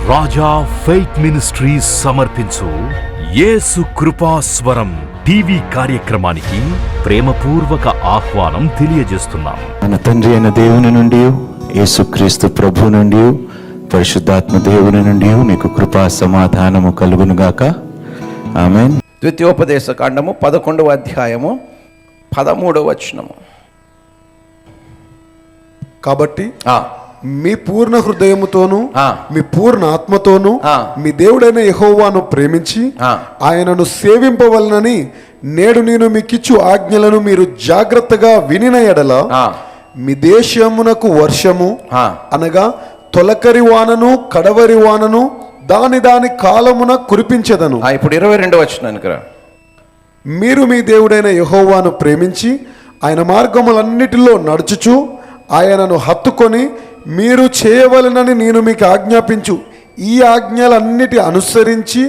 రాజా faith ministries సమర్పించు యేసు కృపాస్వరం TV కార్యక్రమానికి ప్రేమపూర్వక ఆహ్వానం తెలియజేస్తున్నాం. మన తండ్రి అయిన దేవుని నుండి, యేసుక్రీస్తు ప్రభు నుండి, పరిశుద్ధాత్మ దేవుని నుండి మీకు కృపా సమాధానము కలుగునుగాక. ఆమేన్. ద్వితీయోపదేశ కాండము 11వ అధ్యాయము 13వ వచనము. కాబట్టి మీ పూర్ణ హృదయముతోను మీ పూర్ణ ఆత్మతోను మీ దేవుడైన యెహోవాను ప్రేమించి ఆయనను సేవింపవలనని నేడు నేను మీకిచ్చు ఆజ్ఞలను మీరు జాగ్రత్తగా వినిన ఎడల మీ దేశమునకు వర్షము అనగా తొలకరి వానను కడవరి వానను దాని కాలమున కురిపించెదను. ఇప్పుడు 22వ వచనానికి రా. మీరు మీ దేవుడైన యెహోవాను ప్రేమించి ఆయన మార్గములన్నిటిలో నడుచుచు ఆయనను హత్తుకొని మీరు చేయవలనని నేను మీకు ఆజ్ఞాపించు ఈ ఆజ్ఞలన్నిటి అనుసరించి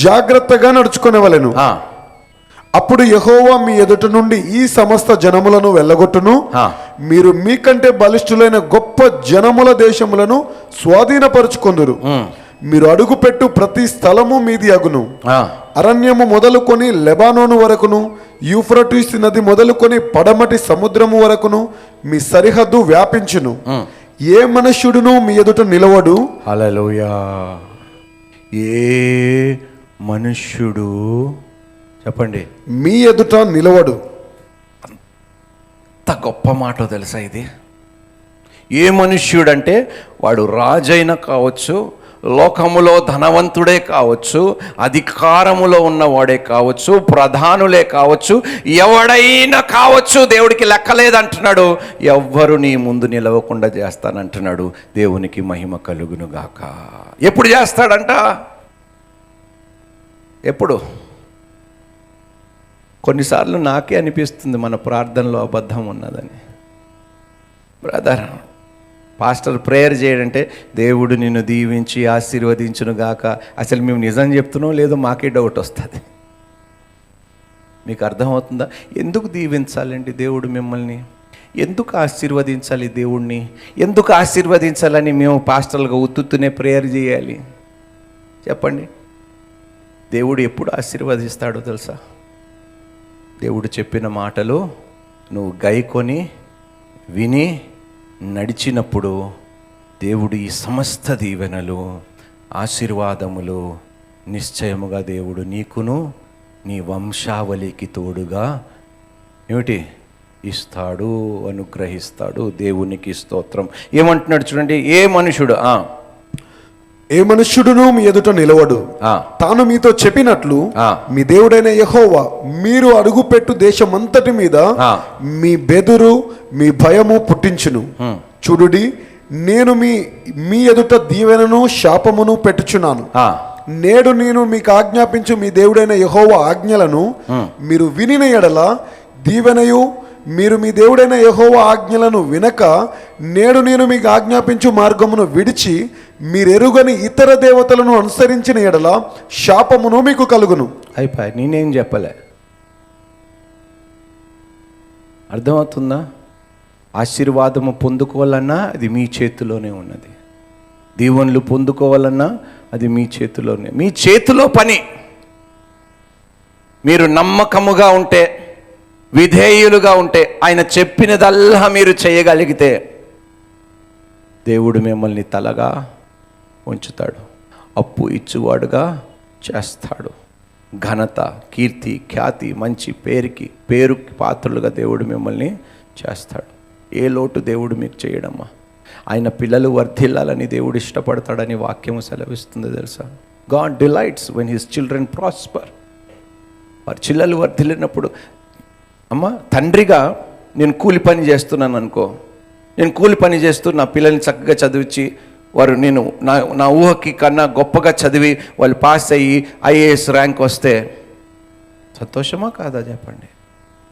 జాగ్రత్తగా నడుచుకొనవలెను. అప్పుడు యెహోవా మీ ఎదుట నుండి ఈ సమస్త జనములను వెళ్ళగొట్టును. మీరు మీకంటే బలిష్ఠులైన గొప్ప జనముల దేశములను స్వాధీనపరుచుకొందురు. మీరు అడుగుపెట్టు ప్రతి స్థలము మీది అగును. అరణ్యము మొదలుకొని లెబానోను వరకును, యూఫ్రటీస్ నది మొదలుకొని పడమటి సముద్రము వరకును మీ సరిహద్దు వ్యాపించును. ఏ మనుష్యుడును మీ ఎదుట నిలవడు. హల్లెలూయా. ఏ మనుష్యుడు చెప్పండి మీ ఎదుట నిలవడు. అంత గొప్ప మాట తెలుసా ఇది? ఏ మనుష్యుడంటే వాడు రాజైన కావచ్చు, లోకములో ధనవంతుడే కావచ్చు, అధికారములో ఉన్నవాడే కావచ్చు, ప్రధానులే కావచ్చు, ఎవడైనా కావచ్చు, దేవుడికి లెక్కలేదంటున్నాడు. ఎవ్వరు నీ ముందు నిలవకుండా చేస్తానంటున్నాడు. దేవునికి మహిమ కలుగును గాక. ఎప్పుడు చేస్తాడంట? ఎప్పుడు? కొన్నిసార్లు నాకే అనిపిస్తుంది మన ప్రార్థనలో అబద్ధం ఉన్నదని. బ్రదర్, పాస్టర్ ప్రేయర్ చేయడంటే దేవుడు నిన్ను దీవించి ఆశీర్వదించును గాక. అసలు మేము నిజం చెప్తున్నాం లేదో మాకే డౌట్ వస్తుంది. మీకు అర్థమవుతుందా? ఎందుకు దీవించాలండి దేవుడు మిమ్మల్ని? ఎందుకు ఆశీర్వదించాలి దేవుణ్ణి? ఎందుకు ఆశీర్వదించాలని మేము పాస్టర్లుగా ఉత్తునే ప్రేయర్ చేయాలి? చెప్పండి. దేవుడు ఎప్పుడు ఆశీర్వదిస్తాడో తెలుసా? దేవుడు చెప్పిన మాటలు నువ్వు గైకొని విని నడిచినప్పుడు దేవుడు ఈ సమస్త దీవెనలు, ఆశీర్వాదములు నిశ్చయముగా దేవుడు నీకును నీ వంశావళికి తోడుగా ఏమిటి ఇస్తాడు, అనుగ్రహిస్తాడు. దేవునికి స్తోత్రం. ఏమంటున్నాడు చూడండి. ఏ మనుష్యుడును మీ ఎదుట నిలవడు. తాను మీతో చెప్పినట్లు మీ దేవుడైన యెహోవా మీరు అడుగుపెట్టు దేశమంతటి మీద మీ బెదురు మీ భయము పుట్టించును. చూడుడి, నేను మీ ఎదుట దీవెనను శాపమును పెట్టుచున్నాను. నేడు నేను మీకు ఆజ్ఞాపించు మీ దేవుడైన యెహోవా ఆజ్ఞలను మీరు వినిన ఎడల దీవెనయు, మీరు మీ దేవుడైన యెహోవా ఆజ్ఞలను వినక నేడు నేను మీకు ఆజ్ఞాపించు మార్గమును విడిచి మీరెరుగని ఇతర దేవతలను అనుసరించిన ఎడల శాపమును మీకు కలుగును. అయిపోయి. నేనేం చెప్పలే. అర్థమవుతుందా? ఆశీర్వాదము పొందుకోవాలన్నా అది మీ చేతిలోనే ఉన్నది. దీవెనలు పొందుకోవాలన్నా అది మీ చేతిలోనే. మీ చేతిలో పని. మీరు నమ్మకముగా ఉంటే, విధేయులుగా ఉంటే, ఆయన చెప్పినదల్లా మీరు చేయగలిగితే దేవుడు మిమ్మల్ని తలగా ఉంచుతాడు, అప్పు ఇచ్చువాడుగా చేస్తాడు. ఘనత, కీర్తి, ఖ్యాతి, మంచి పేరుకి పాత్రలుగా దేవుడు మిమ్మల్ని చేస్తాడు. ఏ లోటు దేవుడు మీకు చేయడమ్మా. ఆయన పిల్లలు వర్ధిల్లాలని దేవుడు ఇష్టపడతాడని వాక్యము సెలవిస్తుంది తెలుసా? God delights when his children prosper. వారి పిల్లలు వర్ధిల్లినప్పుడు, అమ్మ తండ్రిగా నేను కూలి పని చేస్తున్నాను అనుకో, నేను కూలి పని చేస్తూ నా పిల్లల్ని చక్కగా చదివించి వారు నేను నా ఊహకి కన్నా గొప్పగా చదివి వాళ్ళు పాస్ అయ్యి ఐఏఎస్ ర్యాంక్ వస్తే సంతోషమా కాదా చెప్పండి?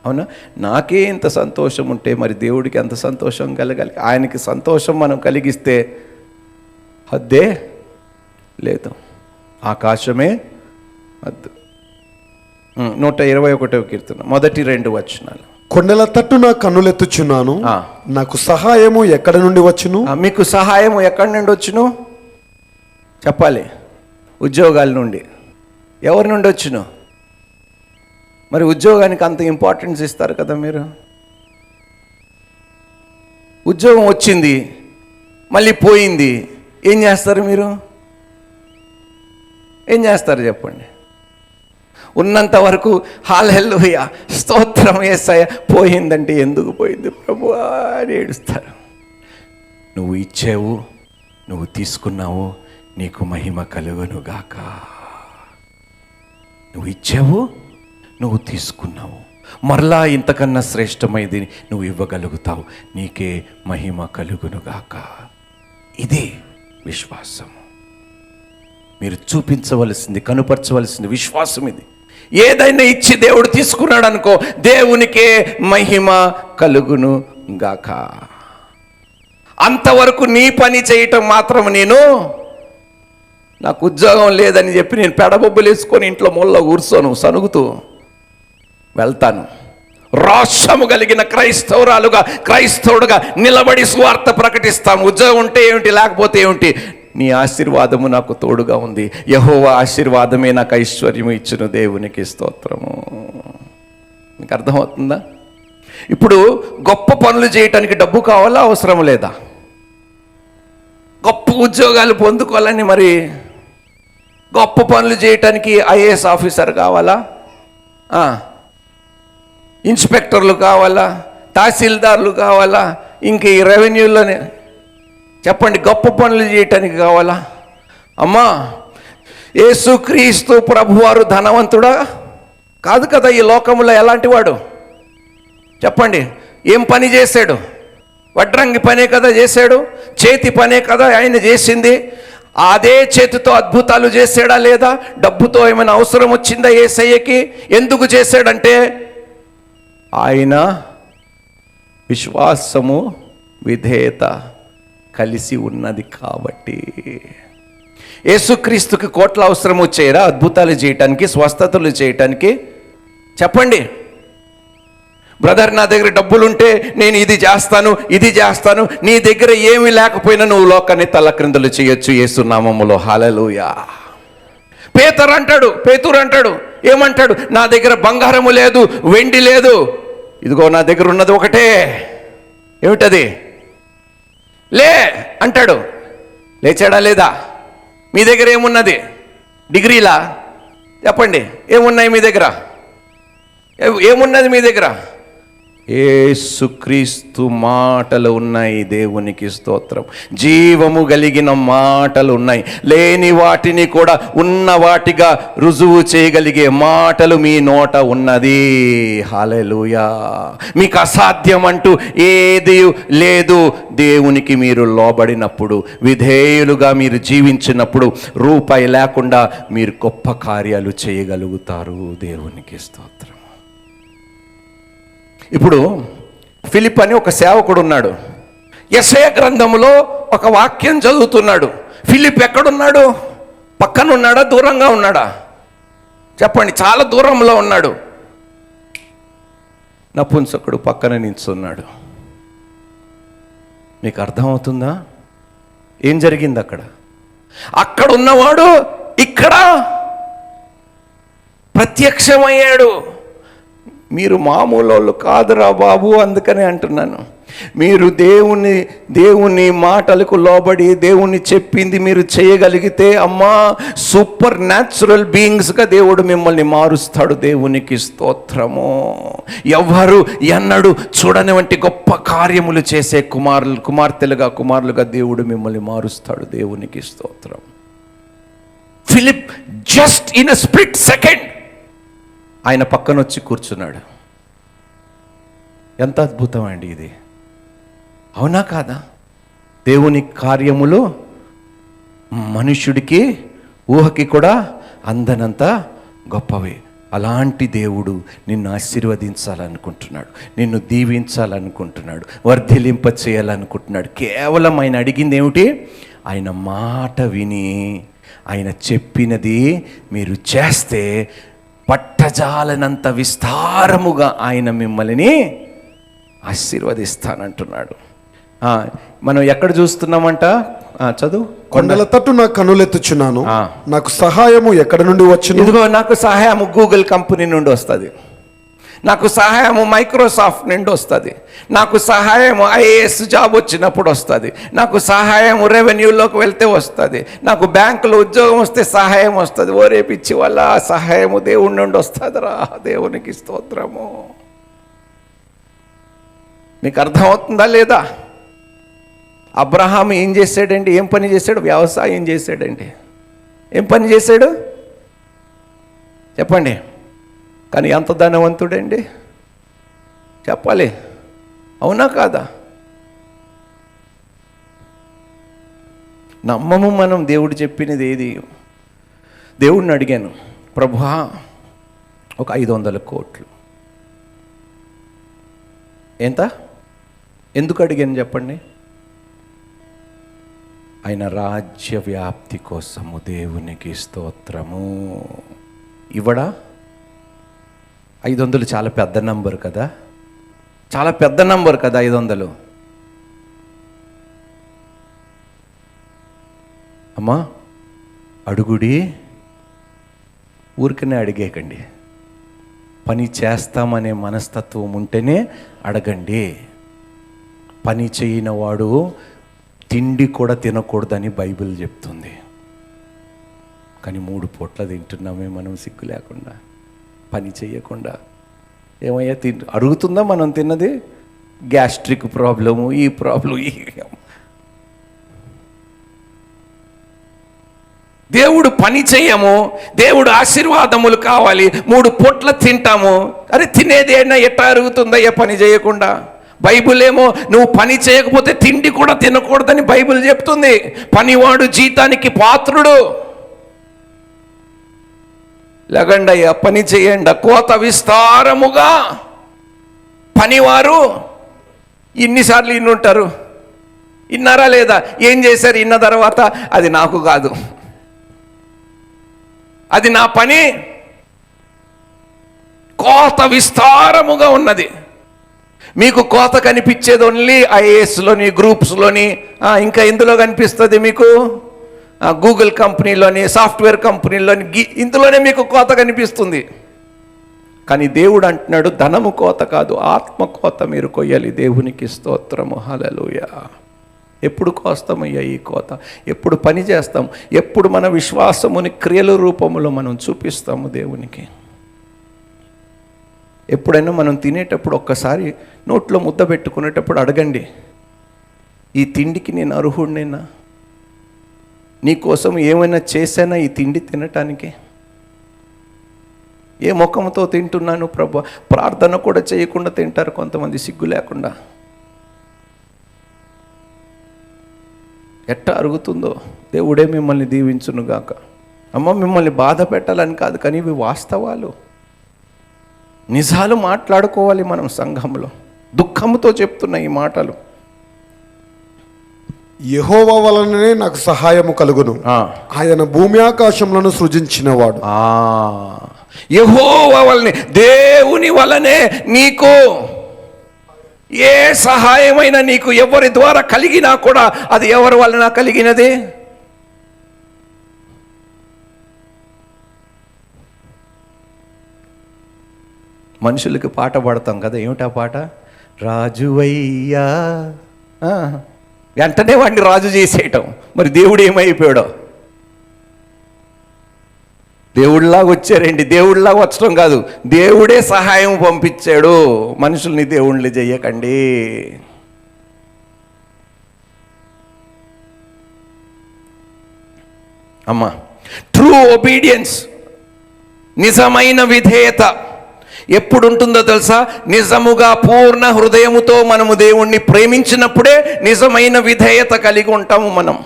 అవునా? నాకే ఇంత సంతోషం ఉంటే మరి దేవుడికి అంత సంతోషం కలగాలి. ఆయనకి సంతోషం మనం కలిగిస్తే హద్దే లేదు. ఆకాశమే హద్దు. 121వ కీర్తన మొదటి 2 వచనాలు. కొండల తట్టు నా కన్నులెత్తుచున్నాను, నాకు సహాయము ఎక్కడ నుండి వచ్చును? మీకు సహాయము ఎక్కడి నుండి వచ్చును? చెప్పాలి. ఉద్యోగాల నుండి. ఎవరి నుండి వచ్చును? మరి ఉద్యోగానికి అంత ఇంపార్టెన్స్ ఇస్తారు కదా మీరు. ఉద్యోగం వచ్చింది, మళ్ళీ పోయింది, ఏం చేస్తారు మీరు? ఏం చేస్తారు చెప్పండి? ఉన్నంత వరకు హల్లెలూయా స్తోత్రం యేసయ్య, పోయిందంటే ఎందుకు పోయింది ప్రభువా అని ఏడుస్తారు. నువ్వు ఇచ్చావు, నువ్వు తీసుకున్నావు, నీకు మహిమ కలుగును గాక. నువ్వు ఇచ్చావు, నువ్వు తీసుకున్నావు, మరలా ఇంతకన్నా శ్రేష్టమైనది నువ్వు ఇవ్వగలుగుతావు, నీకే మహిమ కలుగును గాక. ఇది విశ్వాసం. మీరు చూపించవలసింది, కనుపరచవలసింది విశ్వాసం ఇది. ఏదైనా ఇచ్చి దేవుడు తీసుకున్నాడు అనుకో, దేవునికే మహిమ కలుగును గాక. అంతవరకు నీ పని చేయటం మాత్రం నాకు ఉద్యోగం లేదని చెప్పి నేను పెడబొబ్బులు వేసుకొని ఇంట్లో మూలలో కూర్చోను, సనుగుతూ వెళ్తాను. రోషము కలిగిన క్రైస్తవుడుగా నిలబడి సువార్త ప్రకటిస్తాం. ఉద్యోగం ఉంటే ఏమిటి, లేకపోతే ఏమిటి, నీ ఆశీర్వాదము నాకు తోడుగా ఉంది. యెహోవా ఆశీర్వాదమే నాకు ఐశ్వర్యము ఇచ్చును, దేవునికి స్తోత్రము. మీకు అర్థమవుతుందా? ఇప్పుడు గొప్ప పనులు చేయటానికి డబ్బు కావాలా, అవసరం లేదా? గొప్ప ఉద్యోగాలు పొందుకోవాలని, మరి గొప్ప పనులు చేయటానికి ఐఏఎస్ ఆఫీసర్ కావాలా, ఇన్స్పెక్టర్లు కావాలా, తహసీల్దార్లు కావాలా, ఇంక ఈ రెవెన్యూలోనే చెప్పండి, గొప్ప పనులు చేయటానికి కావాలా? అమ్మా, యేసుక్రీస్తు ప్రభువారు ధనవంతుడా కాదు కదా. ఈ లోకంలో ఎలాంటి వాడు చెప్పండి? ఏం పని చేశాడు? వడ్రంగి పనే కదా చేశాడు, చేతి పనే కదా ఆయన చేసింది. అదే చేతితో అద్భుతాలు చేశాడా లేదా? డబ్బుతో ఏమైనా అవసరం వచ్చిందా యేసయ్యకి? ఎందుకు చేశాడంటే ఆయన విశ్వాసము విధేయత కలిసి ఉన్నది కాబట్టి. యేసుక్రీస్తుకి కోట్ల అవసరం వచ్చాయరా అద్భుతాలు చేయటానికి, స్వస్థతలు చేయటానికి? చెప్పండి. బ్రదర్, నా దగ్గర డబ్బులుంటే నేను ఇది చేస్తాను. నీ దగ్గర ఏమీ లేకపోయినా నువ్వు లోకాన్ని తలక్రిందులు చేయొచ్చు యేసు నామములో. హల్లెలూయా. పేతురు అంటాడు, ఏమంటాడు? నా దగ్గర బంగారము లేదు, వెండి లేదు, ఇదిగో నా దగ్గర ఉన్నది ఒకటే. ఏమిటది? లే అంటాడు. లేచాడా లేదా? మీ దగ్గర ఏమున్నది? డిగ్రీలా? చెప్పండి, ఏమున్నాయి మీ దగ్గర? ఏమున్నది మీ దగ్గర? యేసుక్రీస్తు మాటలు ఉన్నాయి. దేవునికి స్తోత్రం. జీవము కలిగిన మాటలు ఉన్నాయి. లేని వాటిని కూడా ఉన్న వాటిగా రుజువు చేయగలిగే మాటలు మీ నోట ఉన్నది. హల్లెలూయా. మీకు అసాధ్యం అంటూ ఏది లేదు. దేవునికి మీరు లోబడినప్పుడు, విధేయులుగా మీరు జీవించినప్పుడు, రూపాయి లేకుండా మీరు గొప్ప కార్యాలు చేయగలుగుతారు. దేవునికి స్తోత్రం. ఇప్పుడు ఫిలిప్ అని ఒక సేవకుడు ఉన్నాడు. యెషయా గ్రంథములో ఒక వాక్యం చదువుతున్నాడు. ఫిలిప్ ఎక్కడున్నాడు? పక్కన ఉన్నాడా, దూరంగా ఉన్నాడా? చెప్పండి. చాలా దూరంలో ఉన్నాడు. నపుంసకుడు పక్కన నిల్చున్నాడు. మీకు అర్థమవుతుందా ఏం జరిగింది అక్కడ? అక్కడ ఉన్నవాడు ఇక్కడ ప్రత్యక్షమయ్యాడు. మీరు మామూలు వాళ్ళు కాదురా బాబు, అందుకనే అంటున్నాను. మీరు దేవుని మాటలకు లోబడి దేవుని చెప్పింది మీరు చేయగలిగితే, అమ్మా, సూపర్ న్యాచురల్ బీయింగ్స్గా దేవుడు మిమ్మల్ని మారుస్తాడు. దేవునికి స్తోత్రము. ఎవ్వరు ఎన్నడూ చూడని వంటి గొప్ప కార్యములు చేసే కుమారులుగా దేవుడు మిమ్మల్ని మారుస్తాడు. దేవునికి స్తోత్రం. Philip just in a split second ఆయన పక్కన వచ్చి కూర్చున్నాడు. ఎంత అద్భుతం అండి ఇది, అవునా కాదా? దేవుని కార్యములు మనుష్యుడికి ఊహకి కూడా అందనంత గొప్పవి. అలాంటి దేవుడు నిన్ను ఆశీర్వదించాలనుకుంటున్నాడు, నిన్ను దీవించాలనుకుంటున్నాడు, వర్ధిలింప చేయాలనుకుంటున్నాడు. కేవలం ఆయన అడిగింది ఏమిటి? ఆయన మాట విని ఆయన చెప్పినది మీరు చేస్తే పట్టజాలనంత విస్తారముగా ఆయన మిమ్మల్ని ఆశీర్వదిస్తానంటున్నాడు. మనం ఎక్కడ చూస్తున్నామంట? చదువు. కొండల తట్టు నా కన్నులెత్తుచున్నాను, నాకు సహాయము ఎక్కడి నుండి వచ్చును? ఇదిగో నాకు సహాయము గూగుల్ కంపెనీ నుండి వస్తుంది, నాకు సహాయము మైక్రోసాఫ్ట్ నుండి వస్తుంది, నాకు సహాయము ఐఏఎస్ జాబ్ వచ్చినప్పుడు వస్తుంది, నాకు సహాయము రెవెన్యూలోకి వెళ్తే వస్తుంది, నాకు బ్యాంకులో ఉద్యోగం వస్తే సహాయం వస్తుంది. ఓరే పిచ్చి వల్ల సహాయము దేవుడి నుండి వస్తుందిరా. దేవునికి స్తోత్రము. మీకు అర్థమవుతుందా లేదా? అబ్రహాం ఏం చేశాడండి? ఏం పని చేశాడు? వ్యవసాయం చేశాడండి. ఏం పని చేశాడు చెప్పండి? కానీ ఎంత ధనవంతుడండి చెప్పాలి, అవునా కాదా? నమ్మము మనం దేవుడు చెప్పినది ఏది. దేవుడిని అడిగాను, ప్రభువా ఒక 500 కోట్లు. ఎంత? ఎందుకు అడిగాను చెప్పండి? ఆయన రాజ్య వ్యాప్తి కోసము. దేవునికి స్తోత్రము. ఇవ్వడా? 500 చాలా పెద్ద నంబర్ కదా, చాలా పెద్ద నంబర్ కదా 500. అమ్మా అడుగుడి, ఊరికనే అడిగేకండి. పని చేస్తామనే మనస్తత్వం ఉంటేనే అడగండి. పని చేయని వాడు తిండి కూడా తినకూడదని బైబిల్ చెప్తుంది. కానీ 3 పూట్ల తింటున్నామే మనం సిగ్గు లేకుండా, పని చేయకుండా. ఏమయ్యా అరుగుతుందా మనం తిన్నది? గ్యాస్ట్రిక్ ప్రాబ్లము, ఈ ప్రాబ్లం, ఈ. దేవుడు పని చేయము, దేవుడు ఆశీర్వాదములు కావాలి, 3 పూట్ల తింటాము. అరే తినేది అయినా ఎట్టా అరుగుతుందయ్యా పని చేయకుండా? బైబిల్ ఏమో నువ్వు పని చేయకపోతే తిండి కూడా తినకూడదని బైబిల్ చెప్తుంది. పనివాడు జీతానికి పాత్రుడు. లగండి అయ్యా, పని చేయండి. కోత విస్తారముగా పనివారు. ఇన్నిసార్లు ఇన్నుంటారు, ఇన్నారా లేదా? ఏం చేశారు ఇన్న తర్వాత? అది నాకు కాదు, అది నా పని. కోత విస్తారముగా ఉన్నది. మీకు కోత కనిపించేది ఓన్లీ ఐఏఎస్లోని, గ్రూప్స్లోని, ఇంకా ఎందులో కనిపిస్తుంది మీకు? గూగుల్ కంపెనీలోని, సాఫ్ట్వేర్ కంపెనీలోని, ఇందులోనే మీకు కోత కనిపిస్తుంది. కానీ దేవుడు అంటున్నాడు, ధనము కోత కాదు, ఆత్మ కోత మీరు కొయ్యాలి. దేవునికి స్తోత్రము. హల్లెలూయా. ఎప్పుడు కోస్తామయ్యా ఈ కోత? ఎప్పుడు పని చేస్తాం? ఎప్పుడు మన విశ్వాసముని క్రియల రూపంలో మనం చూపిస్తాము దేవునికి? ఎప్పుడైనా మనం తినేటప్పుడు ఒక్కసారి నోట్లో ముద్ద పెట్టుకునేటప్పుడు అడగండి, ఈ తిండికి నేను అర్హుడినేనా? నీకోసం ఏమైనా చేశానా ఈ తిండి తినటానికి? ఏ ముఖంతో తింటున్నాను ప్రభు? ప్రార్థన కూడా చేయకుండా తింటారు కొంతమంది, సిగ్గు లేకుండా. ఎట్టా అరుగుతుందో. దేవుడే మిమ్మల్ని దీవించునుగాక. అమ్మ మిమ్మల్ని బాధ పెట్టాలని కాదు, కానీ ఇవి వాస్తవాలు, నిజాలు మాట్లాడుకోవాలి మనం సంఘంలో. దుఃఖంతో చెప్తున్న ఈ మాటలు. యెహోవా వలననే నాకు సహాయము కలుగును, ఆయన భూమి ఆకాశములను సృజించినవాడు. యెహోవా వలనే, దేవుని వలనే నీకు ఏ సహాయమైనా నీకు ఎవరి ద్వారా కలిగినా కూడా అది ఎవరి వలన కలిగినది? మనుషులకి పాట పాడతాం కదా, ఏమిటా పాట? రాజువయ్యా. వెంటనే వాడిని రాజు చేసేయటం. మరి దేవుడు ఏమైపోయాడో? దేవుడిలాగా వచ్చారండి. దేవుడిలాగా వచ్చడం కాదు, దేవుడే సహాయం పంపించాడు. మనుషుల్ని దేవుళ్ళని చెయ్యకండి. అమ్మా, ట్రూ ఒబీడియన్స్, నిజమైన విధేయత ఎప్పుడు ఉంటుందో తెలుసా? నిజముగా పూర్ణ హృదయముతో మనము దేవుణ్ణి ప్రేమించినప్పుడే నిజమైన విధేయత కలిగి ఉంటాము మనం.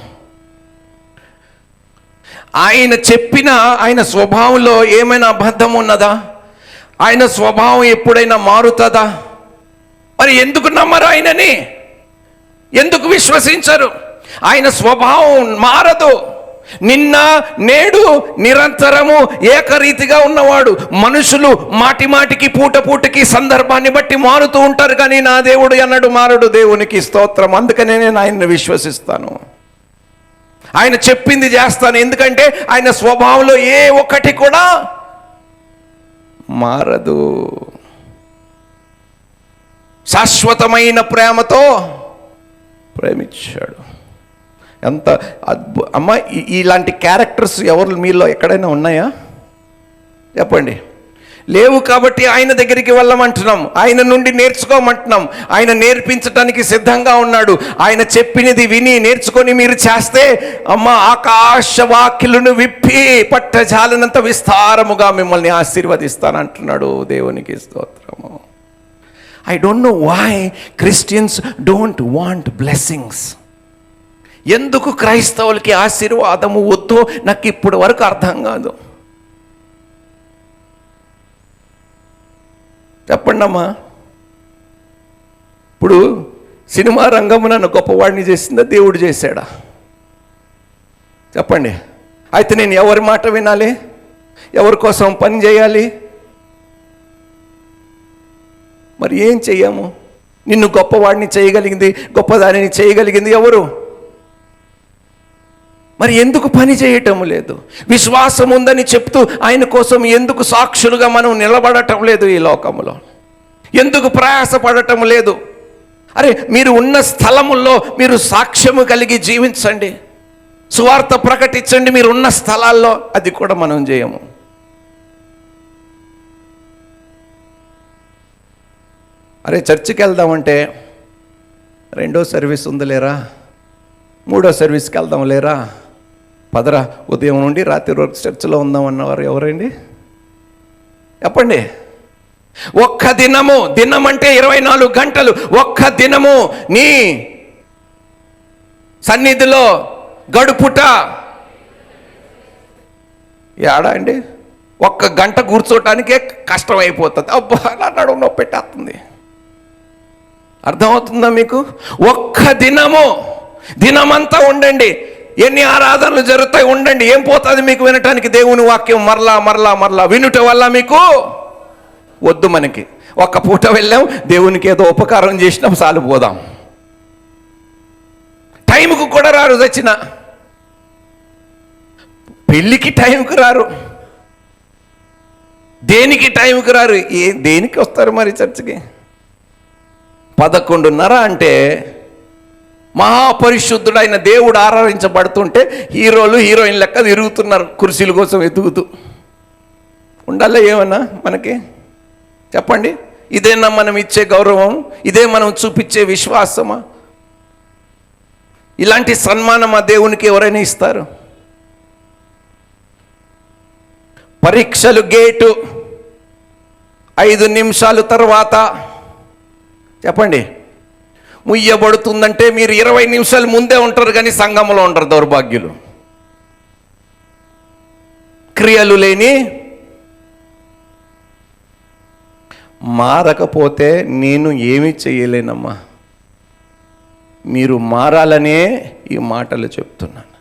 ఆయన చెప్పిన ఆయన స్వభావంలో ఏమైనా అబద్ధం ఉన్నదా? ఆయన స్వభావం ఎప్పుడైనా మారుతుందా? మరి ఎందుకు నమ్మరు ఆయనని? ఎందుకు విశ్వసించరు? ఆయన స్వభావం మారదు. నిన్న నేడు నిరంతరము ఏకరీతిగా ఉన్నవాడు. మనుషులు మాటి మాటికి పూట పూటకి సందర్భాన్ని బట్టి మారుతూ ఉంటారు, కానీ నా దేవుడు అన్నాడు మారడు. దేవునికి స్తోత్రం. అందుకనే నేను ఆయన్ని విశ్వసిస్తాను. ఆయన చెప్పింది చేస్తాను. ఎందుకంటే ఆయన స్వభావంలో ఏ ఒక్కటి కూడా మారదు. శాశ్వతమైన ప్రేమతో ప్రేమించాడు. ఎంత అమ్మ, ఇలాంటి క్యారెక్టర్స్ ఎవరు మీలో ఎక్కడైనా ఉన్నాయా చెప్పండి. లేవు. కాబట్టి ఆయన దగ్గరికి వెళ్ళమంటున్నాం, ఆయన నుండి నేర్చుకోమంటున్నాం. ఆయన నేర్పించడానికి సిద్ధంగా ఉన్నాడు. ఆయన చెప్పినది విని నేర్చుకొని మీరు చేస్తే అమ్మ, ఆకాశ వాకిలను విప్పి పట్టజాలనంత విస్తారముగా మిమ్మల్ని ఆశీర్వదిస్తానంటున్నాడు. దేవునికి స్తోత్రము. I don't know why Christians don't want blessings. ఎందుకు క్రైస్తవులకి ఆశీర్వాదము వద్దో నాకు ఇప్పటి వరకు అర్థం కాదు. చెప్పండి అమ్మా. ఇప్పుడు సినిమా రంగము నన్ను గొప్పవాడిని చేసిందా, దేవుడు చేశాడా? చెప్పండి. అయితే నేను ఎవరి మాట వినాలి? ఎవరి కోసం పని చేయాలి? మరి ఏం చెయ్యము? నిన్ను గొప్పవాడిని చేయగలిగింది, గొప్పదానిని చేయగలిగింది ఎవరు? మరి ఎందుకు పని చేయటం లేదు? విశ్వాసం ఉందని చెప్తూ ఆయన కోసం ఎందుకు సాక్షులుగా మనం నిలబడటం లేదు? ఈ లోకంలో ఎందుకు ప్రయాసపడటం లేదు? అరే, మీరు ఉన్న స్థలముల్లో మీరు సాక్ష్యము కలిగి జీవించండి, సువార్త ప్రకటించండి. మీరు ఉన్న స్థలాల్లో అది కూడా మనం చేయము. అరే, చర్చికి వెళ్దామంటే రెండో సర్వీస్ ఉంది లేరా, మూడో సర్వీస్కి వెళ్దాం లేరా, పదరా ఉదయం నుండి రాత్రి వరకు చర్చిలో ఉందామన్నవారు ఎవరండి చెప్పండి. ఒక్క దినము, దినం అంటే 24 గంటలు, ఒక్క దినము నీ సన్నిధిలో గడుపుట ఏడా అండి? ఒక్క గంట కూర్చోటానికే కష్టమైపోతుంది. అబ్బా, నా నడుము నొప్పి పెట్టేస్తుంది. అర్థమవుతుందా మీకు? ఒక్క దినము, దినమంతా ఉండండి. ఎన్ని ఆరాధనలు జరుగుతాయి ఉండండి. ఏం పోతుంది మీకు వినటానికి? దేవుని వాక్యం మరలా మరలా మరలా వినుట వల్ల మీకు వద్దు. మనకి ఒక్క పూట వెళ్ళాం, దేవునికి ఏదో ఉపకారం చేసినాం, చాలు పోదాం. టైంకు కూడా రారు. చచ్చిన పెళ్ళికి టైంకు రారు, దేనికి టైంకు రారు. దేనికి వస్తారు మరి చర్చికి? 11:30 అంటే మహాపరిశుద్ధుడైన దేవుడు ఆరాధించబడుతుంటే హీరోలు హీరోయిన్ లెక్క తిరుగుతున్నారు కుర్చీల కోసం ఎదుగుతూ. ఉండాలా ఏమన్నా మనకి? చెప్పండి. ఇదేనా మనం ఇచ్చే గౌరవం? ఇదే మనం చూపించే విశ్వాసమా? ఇలాంటి సన్మానం ఆ దేవునికి ఎవరైనా ఇస్తారు? పరీక్షలు గేటు 5 నిమిషాలు తర్వాత చెప్పండి ముయ్యబడుతుందంటే మీరు 20 నిమిషాలు ముందే ఉంటారు, కానీ సంఘంలో ఉంటారు. దౌర్భాగ్యులు, క్రియలు లేని. మారకపోతే నేను ఏమీ చేయలేనమ్మా. మీరు మారాలనే ఈ మాటలు చెప్తున్నాను.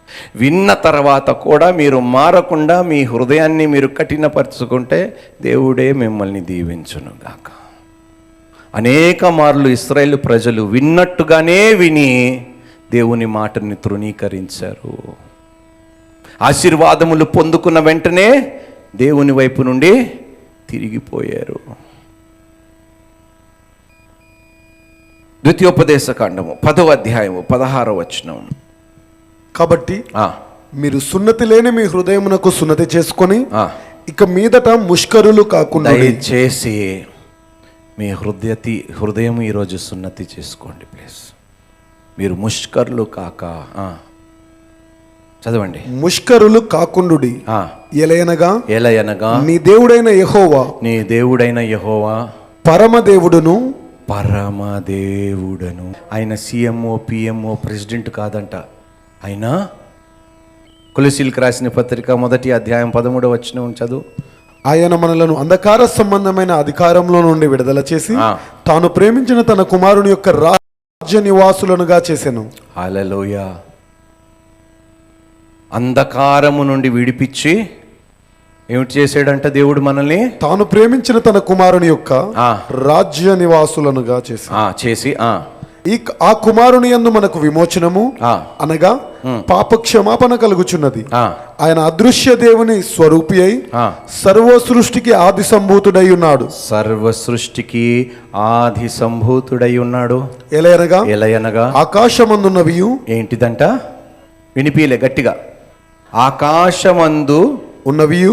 విన్న తర్వాత కూడా మీరు మారకుండా మీ హృదయాన్ని మీరు కఠినపరుచుకుంటే దేవుడే మిమ్మల్ని దీవించును గాక. అనేక మార్లు ఇశ్రాయేలు ప్రజలు విన్నట్టుగానే విని దేవుని మాటని తృణీకరించారు. ఆశీర్వాదములు పొందుకున్న వెంటనే దేవుని వైపు నుండి తిరిగిపోయారు. ద్వితీయోపదేశకాండము 10వ అధ్యాయము 16వ వచనం. కాబట్టి మీరు సున్నతి లేని మీ హృదయమునకు సున్నతి చేసుకొని ఇక మీదట ముష్కరులు కాకుండా దయచేసి మీ హృదయం ఈరోజు సున్నతి చేసుకోండి ప్లీజ్. మీరు ముష్కరులు కాక చదవండి. ముష్కరులు కాకుండుడి. ఎలయనగా నీ దేవుడైన యెహోవా పరమదేవుడును. ఆయన సిఎంఓ పిఎంఓ ప్రెసిడెంట్ కాదంట. ఆయన కొలొస్సీయులకు రాసిన పత్రిక 1వ అధ్యాయం 13వ వచనం చదువు. ఆయన మనలను అంధకార సంబంధమైన అధికారంలో నుండి విడుదల చేసి తాను ప్రేమించిన తన కుమారుని యొక్క రాజ్య నివాసులనుగా చేసెను. హల్లెలూయా. అంధకారము నుండి విడిపించి ఏమిటి చేశాడంట దేవుడు? మనల్ని తాను ప్రేమించిన తన కుమారుని యొక్క రాజ్య నివాసులనుగా చేసి ఆ కుమారుని యందు మనకు విమోచనము ఆ. అనగా పాప క్షమాపణ కలుగుచున్నది. ఆ. ఆయన అదృశ్య దేవుని స్వరూపి అయి ఆ. సర్వ సృష్టికి ఆది సంభూతుడై ఉన్నాడు. సర్వ సృష్టికి ఆది సంభూతుడై ఉన్నాడు. ఎలయనగా ఆకాశమందున్నవియు ఏంటిదంట? వినిపిలే గట్టిగా. ఆకాశమందు ఉన్నవియు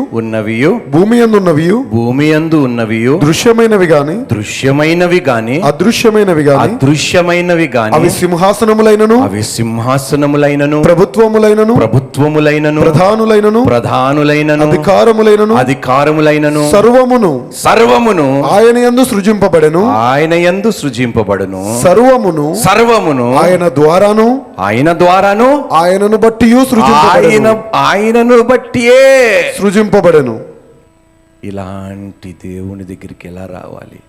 భూమి యందు ఉన్నవియు భూమి యందు ఉన్నవియు దృశ్యమైనవి గాని దృశ్యమైనవి గాని అదృశ్యమైనవి గాని అవి సింహాసనములైనను ప్రభుత్వములైనను ప్రధానులైనను అధికారములైనను సర్వమును ఆయన యందు సృజింపబడెను. సర్వమును ఆయన ద్వారాను ఆయనను బట్టియు సృజింపబడెను. ఇలాంటి దేవుని దగ్గరికి ఎలా రావాలి?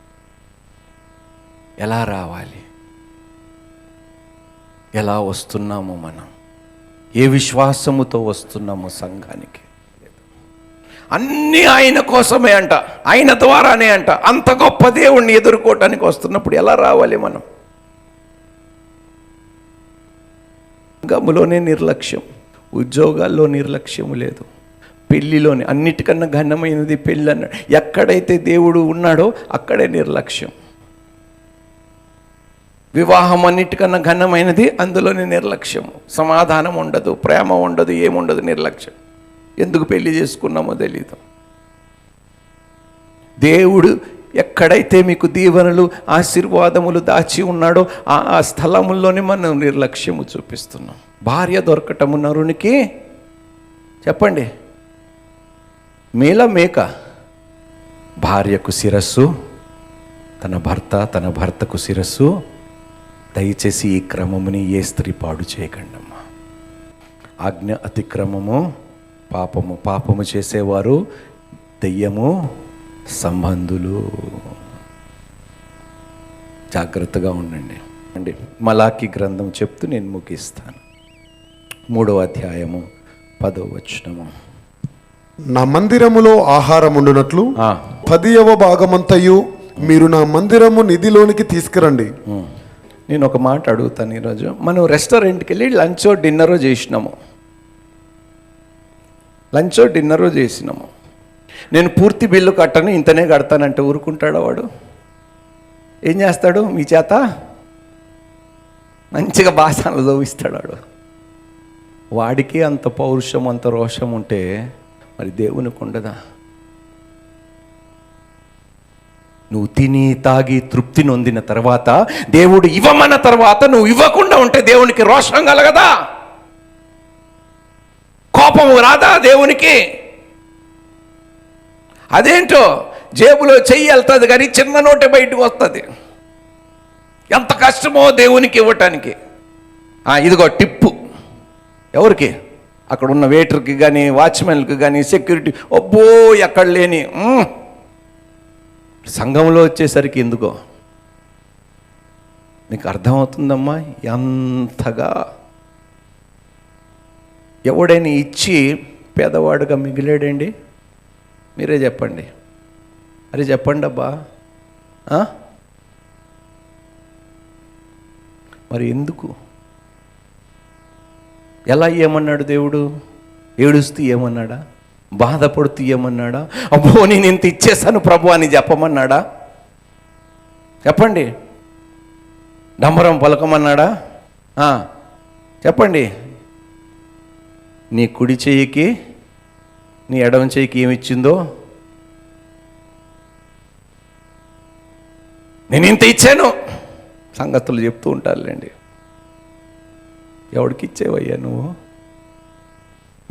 ఎలా వస్తున్నాము మనం? ఏ విశ్వాసముతో వస్తున్నాము సంఘానికి? అన్నీ ఆయన కోసమే అంట, ఆయన ద్వారానే అంట. అంత గొప్ప దేవుణ్ణి ఎదుర్కోవటానికి వస్తున్నప్పుడు ఎలా రావాలి మనం? గమ్ములోనే నిర్లక్ష్యం, ఉద్యోగాల్లో నిర్లక్ష్యము లేదు, పెళ్లిలోనే అన్నిటికన్నా ఘనమైనది పెళ్ళి అన్నాడు. ఎక్కడైతే దేవుడు ఉన్నాడో అక్కడే నిర్లక్ష్యం. వివాహం అన్నిటికన్నా ఘనమైనది, అందులోనే నిర్లక్ష్యం. సమాధానం ఉండదు, ప్రేమ ఉండదు, ఏముండదు, నిర్లక్ష్యం. ఎందుకు పెళ్లి చేసుకున్నామో తెలీదు. దేవుడు ఎక్కడైతే మీకు దీవెనలు ఆశీర్వాదములు దాచి ఉన్నాడో ఆ స్థలముల్లోనే మనం నిర్లక్ష్యము చూపిస్తున్నాం. భార్య దొరకటము నరునికి చెప్పండి మేక. భార్యకు శిరస్సు తన భర్తకు శిరస్సు. దయచేసి ఈ క్రమముని ఏ స్త్రీ పాడు చేయకండమ్మా. ఆజ్ఞ అతిక్రమము పాపము చేసేవారు దెయ్యము సంబంధులు. జాగ్రత్తగా ఉండండి. మలాకి గ్రంథం చెప్తూ నేను ముగిస్తాను. 3వ అధ్యాయము 10వ వచనము. నా మందిరములో ఆహారముండునట్లు 10వ భాగమంతయు మీరు నా మందిరము నిధిలోనికి తీసుకురండి. నేను ఒక మాట అడుగుతాను. ఈరోజు మనం రెస్టారెంట్కి వెళ్ళి లంచో డిన్నరో చేసినాము. నేను పూర్తి బిల్లు కట్టను, ఇంతనే కడతానంటే ఊరుకుంటాడా వాడు? ఏం చేస్తాడు? మీ చేత మంచిగా బాసనలు దోవిస్తాడు వాడు. వాడికి అంత పౌరుషం, అంత రోషం ఉంటే మరి దేవునికి ఉండదా? నువ్వు తిని తాగి తృప్తి నొందిన తర్వాత దేవుడు ఇవ్వమన్న తర్వాత నువ్వు ఇవ్వకుండా ఉంటే దేవునికి రోషం కలగదా? కోపము రాదా దేవునికి? అదేంటో జేబులో చెయ్యి వెళ్తుంది కానీ చిన్న నోటే బయటకు వస్తుంది. ఎంత కష్టమో దేవునికి ఇవ్వటానికి. ఇదిగో టిప్పు. ఎవరికి? అక్కడ ఉన్న వెయిటర్కి కానీ, వాచ్మెన్కి కానీ, సెక్యూరిటీ. అబ్బో ఎక్కడ లేని. సంఘంలో వచ్చేసరికి ఎందుకో మీకు అర్థమవుతుందమ్మా ఎంతగా. ఎవడైనా ఇచ్చి పేదవాడుగా మిగిలాడండి? మీరే చెప్పండి. అరే చెప్పండి అబ్బా. మరి ఎందుకు? ఎలా ఏమన్నాడు దేవుడు? ఏడుస్తూ ఏమన్నాడా? బాధపడుతూ ఏమన్నాడా? అబ్బో నేను ఇంత ఇచ్చేసాను ప్రభు అని చెప్పమన్నాడా? చెప్పండి. డంబరం పలకమన్నాడా? చెప్పండి. నీ కుడి చెయ్యికి నీ ఎడమ చెయ్యికి ఏమిచ్చిందో? నేను ఇంత ఇచ్చాను సంగతులు చెప్తూ ఉంటారులేండి. ఎవడికి ఇచ్చేవయ్యా నువ్వు?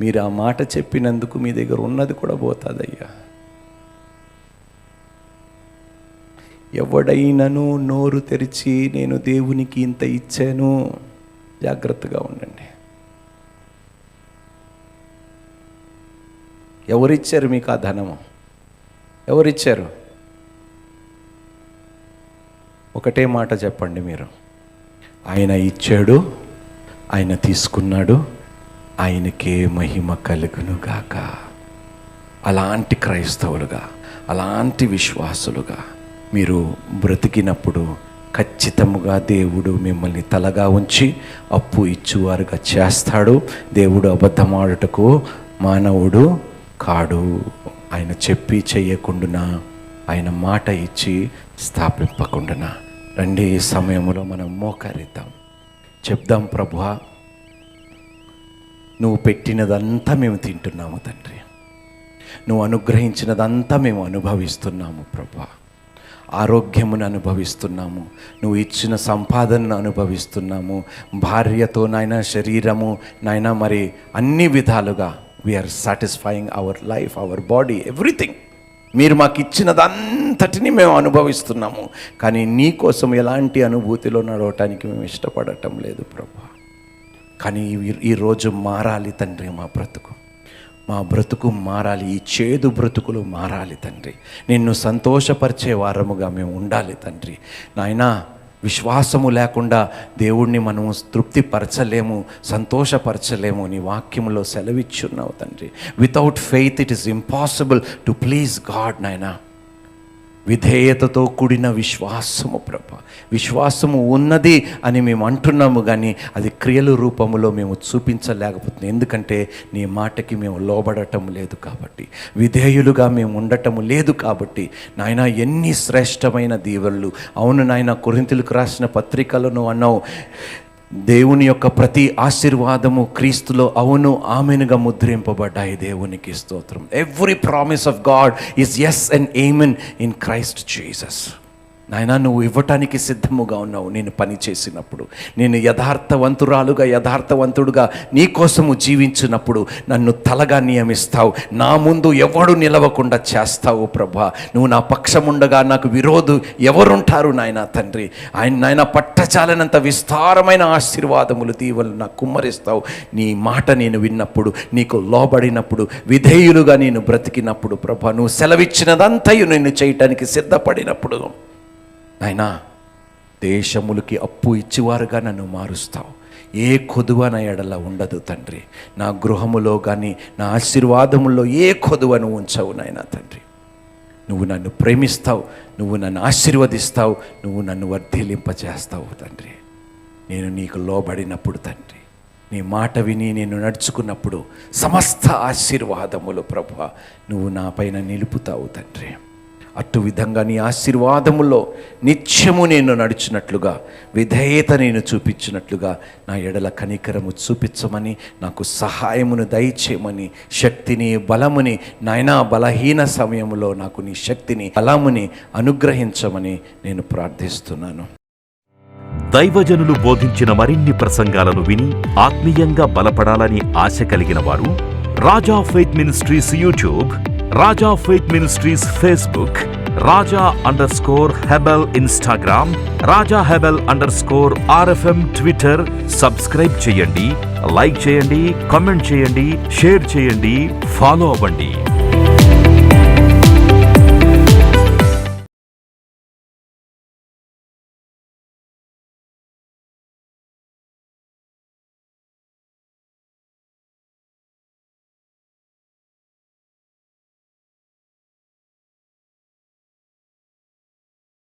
మీరు ఆ మాట చెప్పినందుకు మీ దగ్గర ఉన్నది కూడా పోతుందయ్యా. ఎవడైనాను నోరు తెరిచి నేను దేవునికి ఇంత ఇచ్చాను, జాగ్రత్తగా ఉండండి. ఎవరిచ్చారు మీకు ఆ ధనము? ఎవరిచ్చారు? ఒకటే మాట చెప్పండి మీరు. ఆయన ఇచ్చాడు, ఆయన తీసుకున్నాడు, ఆయనకే మహిమ కలుగును గాక. అలాంటి క్రైస్తవులుగా, అలాంటి విశ్వాసులుగా మీరు బ్రతికినప్పుడు ఖచ్చితముగా దేవుడు మిమ్మల్ని తలగా ఉంచి అప్పు ఇచ్చువారుగా చేస్తాడు. దేవుడు అబద్ధమాడుటకు మానవుడు కాడు. ఆయన చెప్పి చెయ్యకుండునా, ఆయన మాట ఇచ్చి స్థాపింపకుండునా. రండి, ఈ సమయంలో మనం మోకరిద్దాం, చెప్దాం, ప్రభువా నువ్వు పెట్టినదంతా మేము తింటున్నాము తండ్రి, నువ్వు అనుగ్రహించినదంతా మేము అనుభవిస్తున్నాము ప్రభువా. ఆరోగ్యమును అనుభవిస్తున్నాము, నువ్వు ఇచ్చిన సంపాదనను అనుభవిస్తున్నాము, భార్యతో నాయన శరీరము నాయన మరి అన్ని విధాలుగా we are satisfying our life, our body, everything. మీరు మాకు ఇచ్చినదంతటిని మేము అనుభవిస్తున్నాము, కానీ నీ కోసం ఎలాంటి అనుభూతిలో నడవటానికి మేము ఇష్టపడటం లేదు ప్రభా. కానీ ఈరోజు మారాలి తండ్రి, మా బ్రతుకు మారాలి, ఈ చేదు బ్రతుకులు మారాలి తండ్రి. నిన్ను సంతోషపరిచే వారముగా మేము ఉండాలి తండ్రి. నాయనా, విశ్వాసము లేకుండా దేవుణ్ణి మనము తృప్తిపరచలేము, సంతోషపరచలేము. నీ వాక్యములో సెలవిచ్చున్నావు తండ్రి. Without faith it is impossible to please God నాయనా. విధేయతతో కూడిన విశ్వాసము ప్రభ, విశ్వాసము ఉన్నది అని మేము అంటున్నాము, కానీ అది క్రియల రూపములో మేము చూపించలేకపోతున్నాం. ఎందుకంటే నీ మాటకి మేము లోబడటం లేదు కాబట్టి, విధేయులుగా మేము ఉండటము లేదు కాబట్టి. నాయన, ఎన్ని శ్రేష్టమైన దీవెనలు. అవును నాయన, కొరింథీయులకు రాసిన పత్రికలను అన్నావు, దేవుని యొక్క ప్రతి ఆశీర్వాదము క్రీస్తులో అవును ఆమెనుగా ముద్రింపబడ్డాయి. దేవునికి స్తోత్రం. Every promise of God is yes and amen in Christ Jesus. నాయనా, నువ్వు ఇవ్వటానికి సిద్ధముగా ఉన్నావు. నేను పని చేసినప్పుడు, నేను యథార్థవంతుడుగా నీ కోసము జీవించినప్పుడు నన్ను తలగా నియమిస్తావు. నా ముందు ఎవడు నిలవకుండా చేస్తావు ప్రభా. నువ్వు నా పక్షముండగా నాకు విరోధు ఎవరుంటారు నాయనా తండ్రి. నాయన పట్టచాలనంత విస్తారమైన ఆశీర్వాదములు, దీవెనలు నాకు కుమ్మరిస్తావు. నీ మాట నేను విన్నప్పుడు, నీకు లోబడినప్పుడు, విధేయులుగా నేను బ్రతికినప్పుడు ప్రభా, నువ్వు సెలవిచ్చినదంతయు నేను చేయటానికి సిద్ధపడినప్పుడు నాయనా, దేశములకి అప్పు ఇచ్చేవారుగా నన్ను మారుస్తావు. ఏ కొదువ నా ఎడల ఉండదు తండ్రి. నా గృహములో కానీ నా ఆశీర్వాదముల్లో ఏ కొదువను ఉంచవు నాయనా తండ్రి. నువ్వు నన్ను ప్రేమిస్తావు, నువ్వు నన్ను ఆశీర్వదిస్తావు, నువ్వు నన్ను వర్ధిలింపచేస్తావు తండ్రి. నేను నీకు లోబడినప్పుడు తండ్రి, నీ మాట విని నేను నడుచుకున్నప్పుడు సమస్త ఆశీర్వాదములు ప్రభువా నువ్వు నా పైన నిలుపుతావు తండ్రి. అటు విధంగా నీ ఆశీర్వాదములో నిత్యము నేను నడిచినట్లుగా, విధేయత నేను చూపించినట్లుగా నా ఎడల కనికరము చూపించమని, నాకు సహాయమును దయచేయమని, శక్తిని బలముని నాయనా, బలహీన సమయంలో నాకు నీ శక్తిని బలముని అనుగ్రహించమని నేను ప్రార్థిస్తున్నాను. దైవజనులు బోధించిన మరిన్ని ప్రసంగాలను విని ఆత్మీయంగా బలపడాలని ఆశ కలిగిన వారు రాజా ఫెయిత్ మినిస్ట్రీస్ యూట్యూబ్, రాజా faith ministries Facebook, రాజా_హెబెల్ Instagram, రాజా_RFM Twitter subscribe చేయండి, లైక్ చేయండి, కామెంట్ చేయండి, షేర్ చేయండి, ఫాలో అవ్వండి.